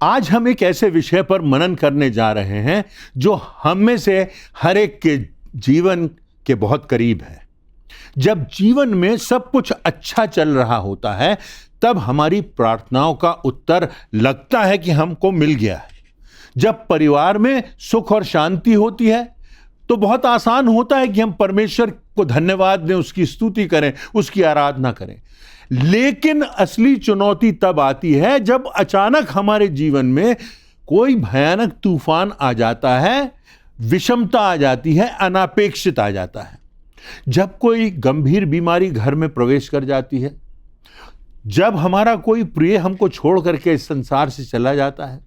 आज हम एक ऐसे विषय पर मनन करने जा रहे हैं जो हम में से हर एक के जीवन के बहुत करीब है। जब जीवन में सब कुछ अच्छा चल रहा होता है तब हमारी प्रार्थनाओं का उत्तर लगता है कि हमको मिल गया है। जब परिवार में सुख और शांति होती है तो बहुत आसान होता है कि हम परमेश्वर को धन्यवाद दें, उसकी स्तुति करें, उसकी आराधना करें। लेकिन असली चुनौती तब आती है जब अचानक हमारे जीवन में कोई भयानक तूफान आ जाता है, विषमता आ जाती है, अनापेक्षित आ जाता है। जब कोई गंभीर बीमारी घर में प्रवेश कर जाती है, जब हमारा कोई प्रिय हमको छोड़ करके इस संसार से चला जाता है,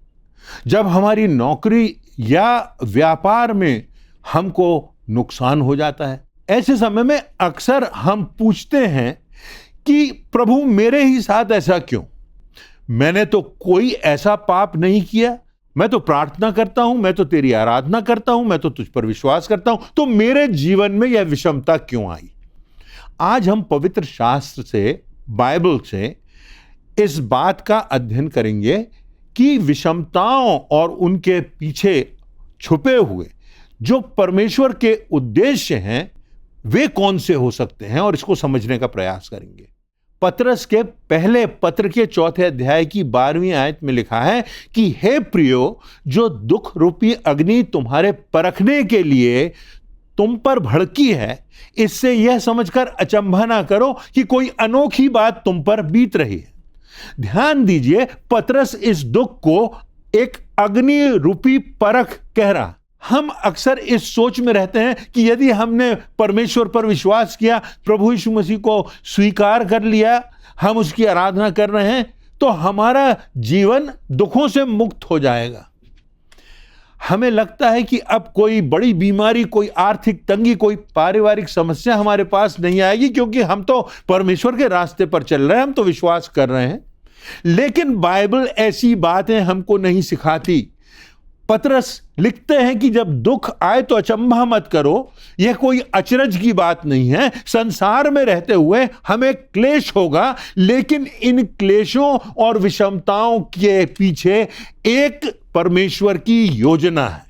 जब हमारी नौकरी या व्यापार में हमको नुकसान हो जाता है, ऐसे समय में अक्सर हम पूछते हैं कि प्रभु मेरे ही साथ ऐसा क्यों? मैंने तो कोई ऐसा पाप नहीं किया, मैं तो प्रार्थना करता हूं, मैं तो तेरी आराधना करता हूं, मैं तो तुझ पर विश्वास करता हूं, तो मेरे जीवन में यह विषमता क्यों आई? आज हम पवित्र शास्त्र से, बाइबल से इस बात का अध्ययन करेंगे कि विषमताओं और उनके पीछे छुपे हुए जो परमेश्वर के उद्देश्य हैं वे कौन से हो सकते हैं, और इसको समझने का प्रयास करेंगे। पतरस के पहले पत्र के 4 अध्याय की 12वीं आयत में लिखा है कि हे प्रियो, जो दुख रूपी अग्नि तुम्हारे परखने के लिए तुम पर भड़की है, इससे यह समझकर अचंभा ना करो कि कोई अनोखी बात तुम पर बीत रही है। ध्यान दीजिए, पतरस इस दुख को एक अग्नि रूपी परख कह रहा। हम अक्सर इस सोच में रहते हैं कि यदि हमने परमेश्वर पर विश्वास किया, प्रभु यीशु मसीह को स्वीकार कर लिया, हम उसकी आराधना कर रहे हैं, तो हमारा जीवन दुखों से मुक्त हो जाएगा। हमें लगता है कि अब कोई बड़ी बीमारी, कोई आर्थिक तंगी, कोई पारिवारिक समस्या हमारे पास नहीं आएगी, क्योंकि हम तो परमेश्वर के रास्ते पर चल रहे हैं, हम तो विश्वास कर रहे हैं। लेकिन बाइबल ऐसी बातें हमको नहीं सिखाती। पतरस लिखते हैं कि जब दुख आए तो अचंभा मत करो, यह कोई अचरज की बात नहीं है। संसार में रहते हुए हमें क्लेश होगा, लेकिन इन क्लेशों और विषमताओं के पीछे एक परमेश्वर की योजना है।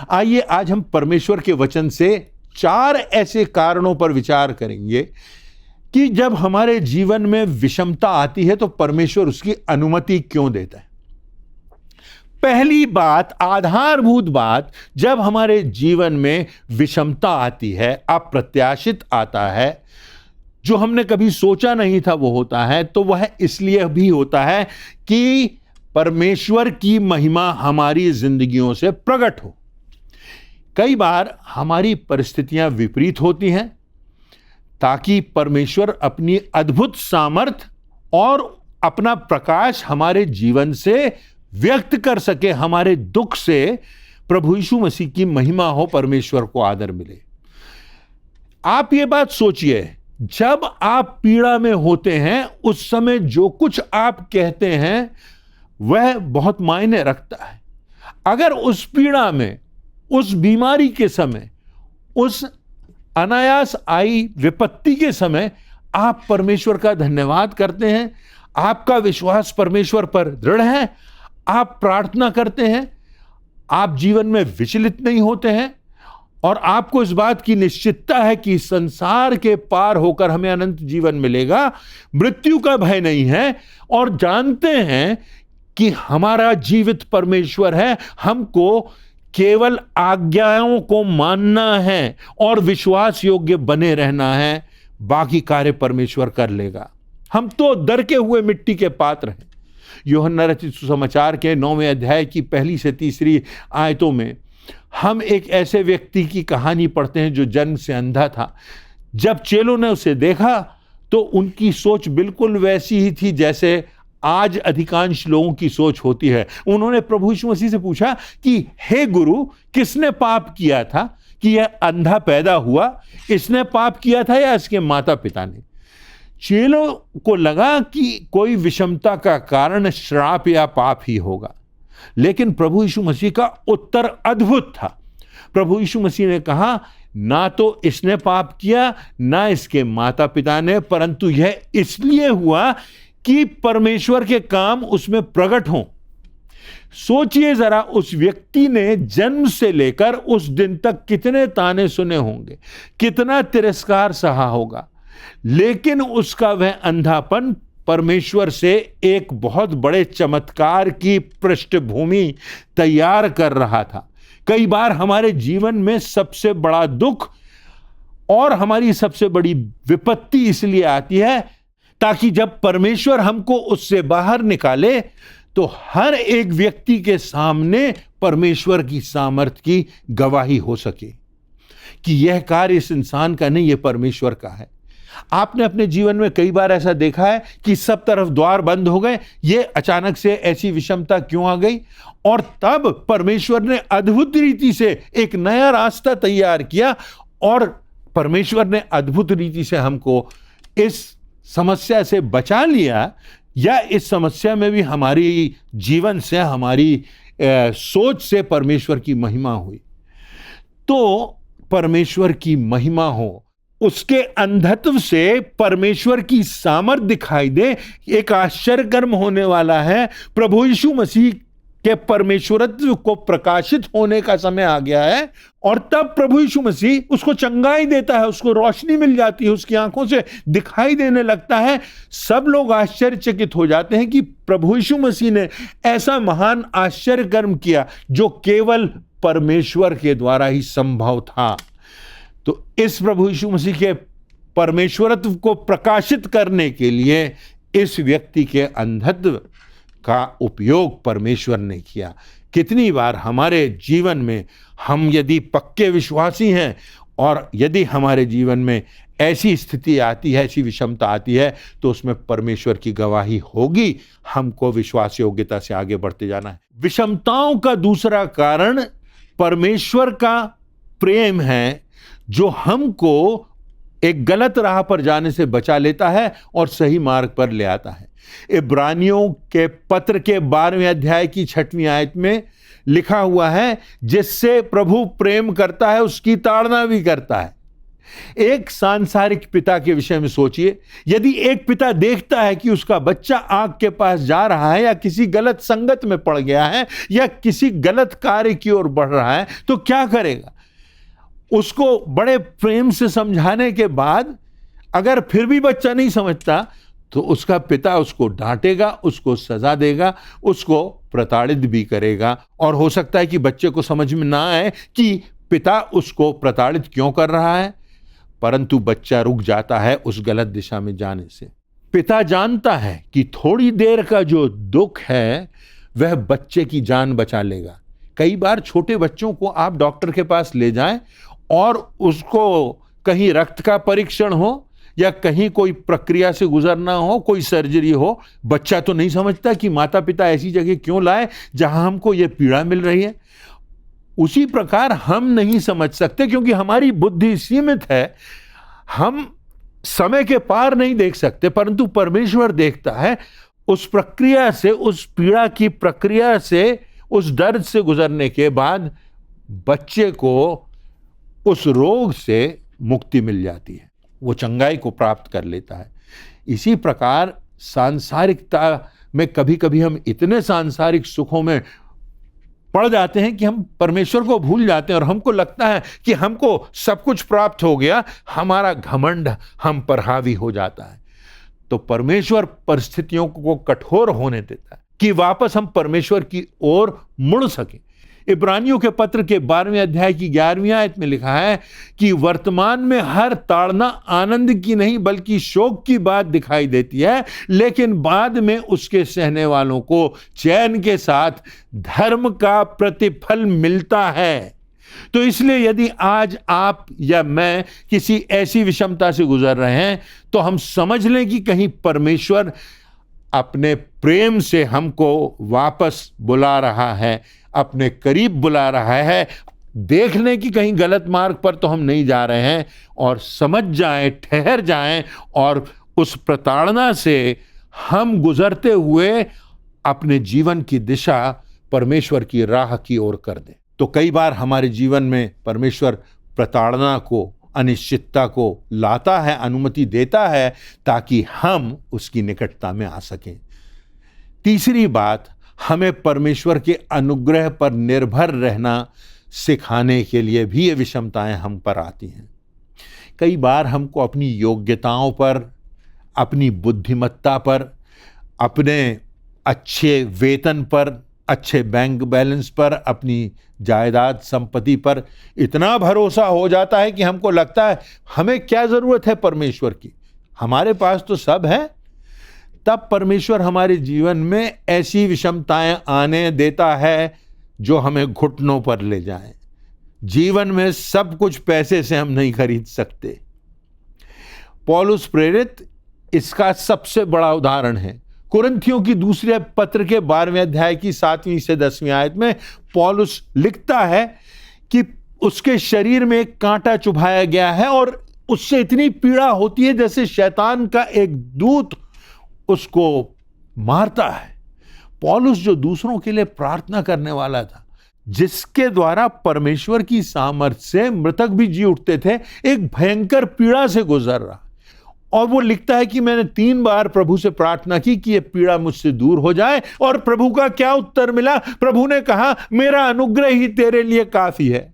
आइए आज हम परमेश्वर के वचन से 4 ऐसे कारणों पर विचार करेंगे कि जब हमारे जीवन में विषमता आती है तो परमेश्वर उसकी अनुमति क्यों देता है। पहली बात, आधारभूत बात, जब हमारे जीवन में विषमता आती है, अप्रत्याशित आता है, जो हमने कभी सोचा नहीं था वो होता है, तो वह इसलिए भी होता है कि परमेश्वर की महिमा हमारी जिंदगियों से प्रकट हो। कई बार हमारी परिस्थितियां विपरीत होती हैं ताकि परमेश्वर अपनी अद्भुत सामर्थ और अपना प्रकाश हमारे जीवन से व्यक्त कर सके। हमारे दुख से प्रभु यीशु मसीह की महिमा हो, परमेश्वर को आदर मिले। आप ये बात सोचिए, जब आप पीड़ा में होते हैं उस समय जो कुछ आप कहते हैं वह बहुत मायने रखता है। अगर उस पीड़ा में, उस बीमारी के समय, उस अनायास आई विपत्ति के समय आप परमेश्वर का धन्यवाद करते हैं, आपका विश्वास परमेश्वर पर दृढ़ है, आप प्रार्थना करते हैं, आप जीवन में विचलित नहीं होते हैं, और आपको इस बात की निश्चितता है कि संसार के पार होकर हमें अनंत जीवन मिलेगा, मृत्यु का भय नहीं है, और जानते हैं कि हमारा जीवित परमेश्वर है, हमको केवल आज्ञाओं को मानना है और विश्वास योग्य बने रहना है, बाकी कार्य परमेश्वर कर लेगा। हम तो डर के हुए मिट्टी के पात्र हैं। यूहन्ना रचित सुसमाचार के 9वें अध्याय की 1 से 3 आयतों में हम एक ऐसे व्यक्ति की कहानी पढ़ते हैं जो जन्म से अंधा था। जब चेलों ने उसे देखा तो उनकी सोच बिल्कुल वैसी ही थी जैसे आज अधिकांश लोगों की सोच होती है। उन्होंने प्रभु यीशु मसीह से पूछा कि हे गुरु, किसने पाप किया था कि यह अंधा पैदा हुआ? इसने पाप किया था या इसके माता पिता ने? चेलों को लगा कि कोई विषमता का कारण श्राप या पाप ही होगा, लेकिन प्रभु यीशु मसीह का उत्तर अद्भुत था। प्रभु यीशु मसीह ने कहा, ना तो इसने पाप किया ना इसके माता पिता ने, परंतु यह इसलिए हुआ कि परमेश्वर के काम उसमें प्रकट हों। सोचिए जरा, उस व्यक्ति ने जन्म से लेकर उस दिन तक कितने ताने सुने होंगे, कितना तिरस्कार सहा होगा, लेकिन उसका वह अंधापन परमेश्वर से एक बहुत बड़े चमत्कार की पृष्ठभूमि तैयार कर रहा था। कई बार हमारे जीवन में सबसे बड़ा दुख और हमारी सबसे बड़ी विपत्ति इसलिए आती है ताकि जब परमेश्वर हमको उससे बाहर निकाले तो हर एक व्यक्ति के सामने परमेश्वर की सामर्थ की गवाही हो सके कि यह कार्य इस इंसान का नहीं, यह परमेश्वर का है। आपने अपने जीवन में कई बार ऐसा देखा है कि सब तरफ द्वार बंद हो गए, ये अचानक से ऐसी विषमता क्यों आ गई, और तब परमेश्वर ने अद्भुत रीति से एक नया रास्ता तैयार किया और परमेश्वर ने अद्भुत रीति से हमको इस समस्या से बचा लिया, या इस समस्या में भी हमारी जीवन से, हमारी सोच से परमेश्वर की महिमा हुई। तो परमेश्वर की महिमा हो, उसके अंधत्व से परमेश्वर की सामर्थ दिखाई दे। एक आश्चर्यकर्म होने वाला है। प्रभु यीशु मसीह के परमेश्वरत्व को प्रकाशित होने का समय आ गया है, और तब प्रभु यीशु मसीह उसको चंगाई देता है, उसको रोशनी मिल जाती है, उसकी आंखों से दिखाई देने लगता है। सब लोग आश्चर्यचकित हो जाते हैं कि प्रभु यीशु मसीह ने ऐसा महान आश्चर्य कर्म किया जो केवल परमेश्वर के द्वारा ही संभव था। तो इस प्रभु यीशु मसीह के परमेश्वरत्व को प्रकाशित करने के लिए इस व्यक्ति के अंधत्व का उपयोग परमेश्वर ने किया। कितनी बार हमारे जीवन में हम यदि पक्के विश्वासी हैं और यदि हमारे जीवन में ऐसी स्थिति आती है, ऐसी विषमता आती है, तो उसमें परमेश्वर की गवाही होगी। हमको विश्वास योग्यता से आगे बढ़ते जाना है। विषमताओं का दूसरा कारण परमेश्वर का प्रेम है, जो हमको एक गलत राह पर जाने से बचा लेता है और सही मार्ग पर ले आता है। इब्रानियों के पत्र के 12वें अध्याय की 6वीं आयत में लिखा हुआ है, जिससे प्रभु प्रेम करता है उसकी ताड़ना भी करता है। एक सांसारिक पिता के विषय में सोचिए। यदि एक पिता देखता है कि उसका बच्चा आग के पास जा रहा है, या किसी गलत संगत में पड़ गया है, या किसी गलत कार्य की ओर बढ़ रहा है, तो क्या करेगा? उसको बड़े प्रेम से समझाने के बाद अगर फिर भी बच्चा नहीं समझता, तो उसका पिता उसको डांटेगा, उसको सजा देगा, उसको प्रताड़ित भी करेगा। और हो सकता है कि बच्चे को समझ में ना आए कि पिता उसको प्रताड़ित क्यों कर रहा है, परंतु बच्चा रुक जाता है उस गलत दिशा में जाने से। पिता जानता है कि थोड़ी देर का जो दुख है वह बच्चे की जान बचा लेगा। कई बार छोटे बच्चों को आप डॉक्टर के पास ले जाएं और उसको कहीं रक्त का परीक्षण हो या कहीं कोई प्रक्रिया से गुजरना हो, कोई सर्जरी हो, बच्चा तो नहीं समझता कि माता पिता ऐसी जगह क्यों लाए जहां हमको ये पीड़ा मिल रही है। उसी प्रकार हम नहीं समझ सकते, क्योंकि हमारी बुद्धि सीमित है, हम समय के पार नहीं देख सकते, परंतु परमेश्वर देखता है। उस प्रक्रिया से, उस पीड़ा की प्रक्रिया से, उस दर्द से गुजरने के बाद बच्चे को उस रोग से मुक्ति मिल जाती है, वो चंगाई को प्राप्त कर लेता है। इसी प्रकार सांसारिकता में कभी कभी हम इतने सांसारिक सुखों में पड़ जाते हैं कि हम परमेश्वर को भूल जाते हैं, और हमको लगता है कि हमको सब कुछ प्राप्त हो गया, हमारा घमंड हम पर हावी हो जाता है। तो परमेश्वर परिस्थितियों को कठोर होने देता है कि वापस हम परमेश्वर की ओर मुड़ सकें। इब्रानियों के पत्र के 12वें अध्याय की 11वीं आयत में लिखा है कि वर्तमान में हर ताड़ना आनंद की नहीं बल्कि शोक की बात दिखाई देती है, लेकिन बाद में उसके सहने वालों को चैन के साथ धर्म का प्रतिफल मिलता है। तो इसलिए यदि आज आप या मैं किसी ऐसी विषमता से गुजर रहे हैं, तो हम समझ लें कि कहीं परमेश्वर अपने प्रेम से हमको वापस बुला रहा है, अपने करीब बुला रहा है। देख लें कि कहीं गलत मार्ग पर तो हम नहीं जा रहे हैं, और समझ जाएं, ठहर जाएं, और उस प्रताड़ना से हम गुजरते हुए अपने जीवन की दिशा परमेश्वर की राह की ओर कर दें। तो कई बार हमारे जीवन में परमेश्वर प्रताड़ना को, अनिश्चितता को लाता है, अनुमति देता है, ताकि हम उसकी निकटता में आ सकें। तीसरी बात, हमें परमेश्वर के अनुग्रह पर निर्भर रहना सिखाने के लिए भी ये विषमताएं हम पर आती हैं। कई बार हमको अपनी योग्यताओं पर, अपनी बुद्धिमत्ता पर, अपने अच्छे वेतन पर, अच्छे बैंक बैलेंस पर, अपनी जायदाद संपत्ति पर इतना भरोसा हो जाता है कि हमको लगता है हमें क्या ज़रूरत है परमेश्वर की, हमारे पास तो सब है। तब परमेश्वर हमारे जीवन में ऐसी विषमताएं आने देता है जो हमें घुटनों पर ले जाएं। जीवन में सब कुछ पैसे से हम नहीं खरीद सकते। पौलुस प्रेरित इसका सबसे बड़ा उदाहरण है। कुरिन्थियों की दूसरे पत्र के 12वें अध्याय की 7वीं से 10वीं आयत में पौलुस लिखता है कि उसके शरीर में एक कांटा चुभाया गया है और उससे इतनी पीड़ा होती है जैसे शैतान का एक दूत उसको मारता है। पौलुस जो दूसरों के लिए प्रार्थना करने वाला था, जिसके द्वारा परमेश्वर की सामर्थ्य से मृतक भी जी उठते थे, एक भयंकर पीड़ा से गुजर रहा। और वो लिखता है कि मैंने 3 बार प्रभु से प्रार्थना की कि ये पीड़ा मुझसे दूर हो जाए। और प्रभु का क्या उत्तर मिला? प्रभु ने कहा, मेरा अनुग्रह ही तेरे लिए काफी है,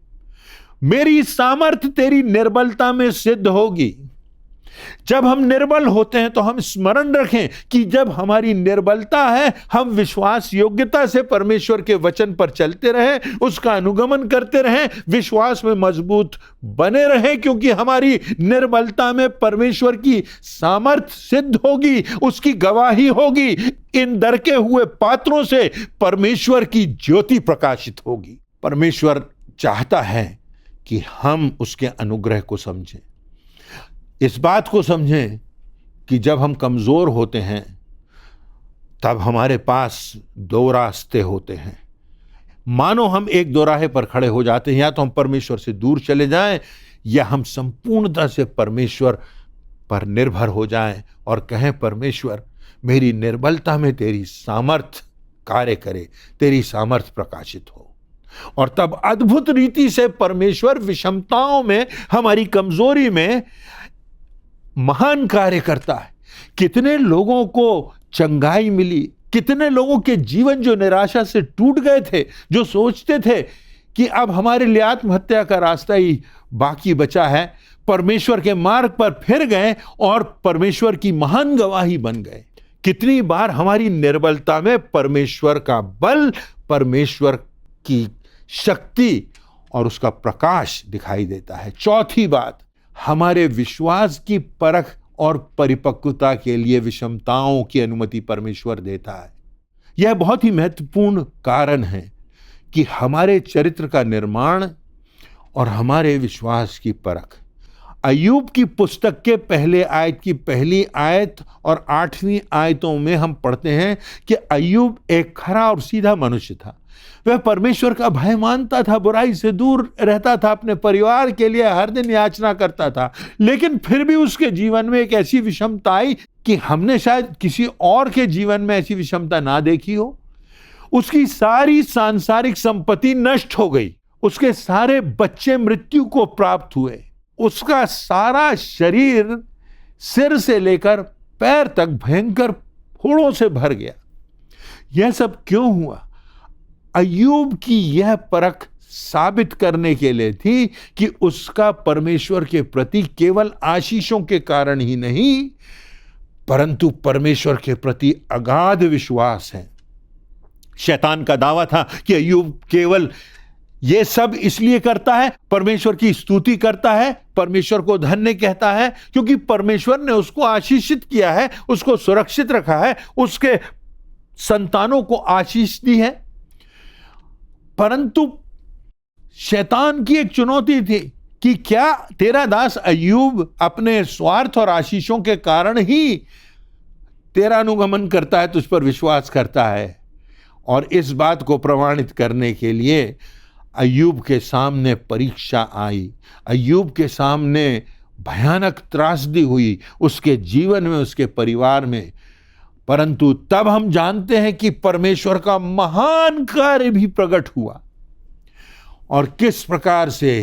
मेरी सामर्थ्य तेरी निर्बलता में सिद्ध होगी। जब हम निर्बल होते हैं तो हम स्मरण रखें कि जब हमारी निर्बलता है, हम विश्वास योग्यता से परमेश्वर के वचन पर चलते रहें, उसका अनुगमन करते रहें, विश्वास में मजबूत बने रहें, क्योंकि हमारी निर्बलता में परमेश्वर की सामर्थ्य सिद्ध होगी, उसकी गवाही होगी। इन दरके हुए पात्रों से परमेश्वर की ज्योति प्रकाशित होगी। परमेश्वर चाहता है कि हम उसके अनुग्रह को समझें, इस बात को समझें कि जब हम कमज़ोर होते हैं तब हमारे पास 2 रास्ते होते हैं। मानो हम एक दोराहे पर खड़े हो जाते हैं, या तो हम परमेश्वर से दूर चले जाएं, या हम संपूर्णता से परमेश्वर पर निर्भर हो जाएं और कहें, परमेश्वर मेरी निर्बलता में तेरी सामर्थ कार्य करे, तेरी सामर्थ प्रकाशित हो। और तब अद्भुत रीति से परमेश्वर विषमताओं में, हमारी कमजोरी में महान कार्य करता है। कितने लोगों को चंगाई मिली, कितने लोगों के जीवन जो निराशा से टूट गए थे, जो सोचते थे कि अब हमारे लिए आत्महत्या का रास्ता ही बाकी बचा है, परमेश्वर के मार्ग पर फिर गए और परमेश्वर की महान गवाही बन गए। कितनी बार हमारी निर्बलता में परमेश्वर का बल, परमेश्वर की शक्ति और उसका प्रकाश दिखाई देता है। चौथी बात, हमारे विश्वास की परख और परिपक्वता के लिए विषमताओं की अनुमति परमेश्वर देता है। यह बहुत ही महत्वपूर्ण कारण है कि हमारे चरित्र का निर्माण और हमारे विश्वास की परख। अय्यूब की पुस्तक के पहले आयत की पहली आयत और 8वीं आयतों में हम पढ़ते हैं कि अय्यूब एक खरा और सीधा मनुष्य था। वह परमेश्वर का भय मानता था, बुराई से दूर रहता था, अपने परिवार के लिए हर दिन याचना करता था। लेकिन फिर भी उसके जीवन में एक ऐसी विषमता आई कि हमने शायद किसी और के जीवन में ऐसी विषमता ना देखी हो। उसकी सारी सांसारिक संपत्ति नष्ट हो गई, उसके सारे बच्चे मृत्यु को प्राप्त हुए, उसका सारा शरीर सिर से लेकर पैर तक भयंकर फोड़ों से भर गया। यह सब क्यों हुआ? अय्यूब की यह परख साबित करने के लिए थी कि उसका परमेश्वर के प्रति केवल आशीषों के कारण ही नहीं, परंतु परमेश्वर के प्रति अगाध विश्वास है। शैतान का दावा था कि अय्यूब केवल यह सब इसलिए करता है, परमेश्वर की स्तुति करता है, परमेश्वर को धन्य कहता है, क्योंकि परमेश्वर ने उसको आशीषित किया है, उसको सुरक्षित रखा है, उसके संतानों को आशीष दी है। परंतु शैतान की एक चुनौती थी कि क्या तेरा दास अय्यूब अपने स्वार्थ और आशीषों के कारण ही तेरा अनुगमन करता है, तुझ पर विश्वास करता है? और इस बात को प्रमाणित करने के लिए अय्यूब के सामने परीक्षा आई, अय्यूब के सामने भयानक त्रासदी हुई, उसके जीवन में, उसके परिवार में। परंतु तब हम जानते हैं कि परमेश्वर का महान कार्य भी प्रकट हुआ और किस प्रकार से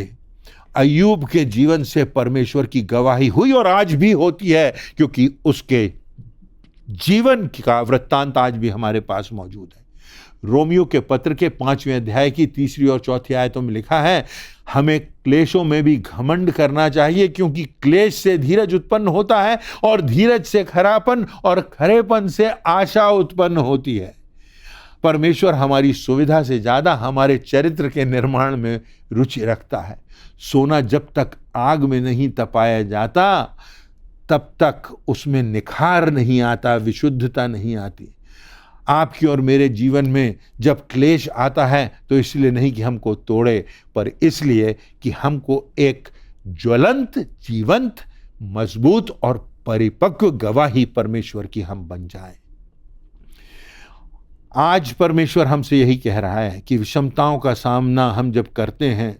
अय्यूब के जीवन से परमेश्वर की गवाही हुई और आज भी होती है, क्योंकि उसके जीवन का वृत्तांत आज भी हमारे पास मौजूद है। रोमियो के पत्र के 5वें अध्याय की 3 और 4 आयतों में लिखा है, हमें क्लेशों में भी घमंड करना चाहिए, क्योंकि क्लेश से धीरज उत्पन्न होता है और धीरज से खरापन और खरेपन से आशा उत्पन्न होती है। परमेश्वर हमारी सुविधा से ज्यादा हमारे चरित्र के निर्माण में रुचि रखता है। सोना जब तक आग में नहीं तपाया जाता तब तक उसमें निखार नहीं आता, विशुद्धता नहीं आती। आपकी और मेरे जीवन में जब क्लेश आता है तो इसलिए नहीं कि हमको तोड़े, पर इसलिए कि हमको एक ज्वलंत, जीवंत, मजबूत और परिपक्व गवाही परमेश्वर की हम बन जाएं। आज परमेश्वर हमसे यही कह रहा है कि विषमताओं का सामना हम जब करते हैं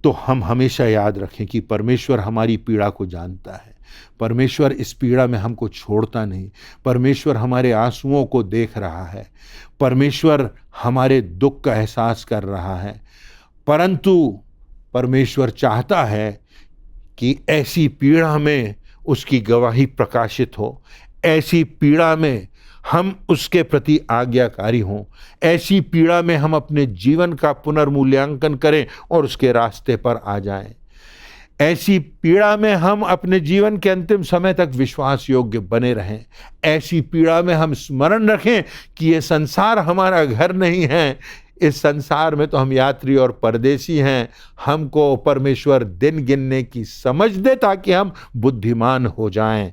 तो हम हमेशा याद रखें कि परमेश्वर हमारी पीड़ा को जानता है। परमेश्वर इस पीड़ा में हमको छोड़ता नहीं। परमेश्वर हमारे आंसुओं को देख रहा है। परमेश्वर हमारे दुख का एहसास कर रहा है। परंतु परमेश्वर चाहता है कि ऐसी पीड़ा में उसकी गवाही प्रकाशित हो, ऐसी पीड़ा में हम उसके प्रति आज्ञाकारी हों, ऐसी पीड़ा में हम अपने जीवन का पुनर्मूल्यांकन करें और उसके रास्ते पर आ जाएं। ऐसी पीड़ा में हम अपने जीवन के अंतिम समय तक विश्वास योग्य बने रहें। ऐसी पीड़ा में हम स्मरण रखें कि ये संसार हमारा घर नहीं है, इस संसार में तो हम यात्री और परदेसी हैं। हमको परमेश्वर दिन गिनने की समझ दे ताकि हम बुद्धिमान हो जाएं।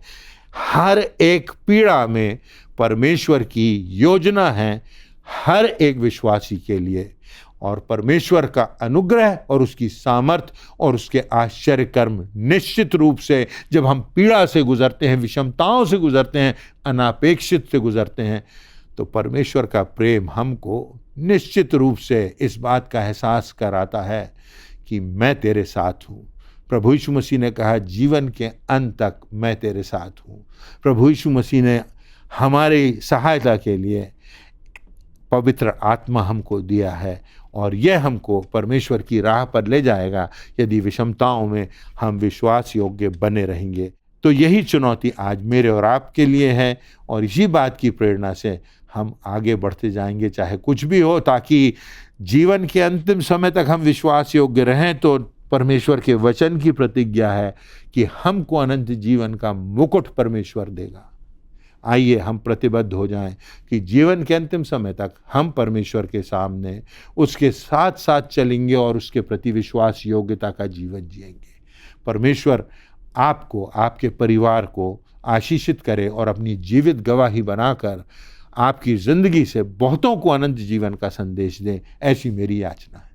हर एक पीड़ा में परमेश्वर की योजना है हर एक विश्वासी के लिए, और परमेश्वर का अनुग्रह और उसकी सामर्थ और उसके आश्चर्य कर्म निश्चित रूप से जब हम पीड़ा से गुजरते हैं, विषमताओं से गुजरते हैं, अनापेक्षित से गुजरते हैं, तो परमेश्वर का प्रेम हमको निश्चित रूप से इस बात का एहसास कराता है कि मैं तेरे साथ हूँ। प्रभु यीशु मसीह ने कहा, जीवन के अंत तक मैं तेरे साथ हूँ। प्रभु यीशु मसीह ने हमारी सहायता के लिए पवित्र आत्मा हमको दिया है, और यह हमको परमेश्वर की राह पर ले जाएगा यदि विषमताओं में हम विश्वास योग्य बने रहेंगे। तो यही चुनौती आज मेरे और आपके लिए है, और इसी बात की प्रेरणा से हम आगे बढ़ते जाएंगे चाहे कुछ भी हो, ताकि जीवन के अंतिम समय तक हम विश्वास योग्य रहें। तो परमेश्वर के वचन की प्रतिज्ञा है कि हमको अनंत जीवन का मुकुट परमेश्वर देगा। आइए हम प्रतिबद्ध हो जाएं कि जीवन के अंतिम समय तक हम परमेश्वर के सामने उसके साथ साथ चलेंगे और उसके प्रति विश्वास योग्यता का जीवन जिएंगे। परमेश्वर आपको, आपके परिवार को आशीषित करे और अपनी जीवित गवाही बनाकर आपकी जिंदगी से बहुतों को अनंत जीवन का संदेश दें, ऐसी मेरी याचना है।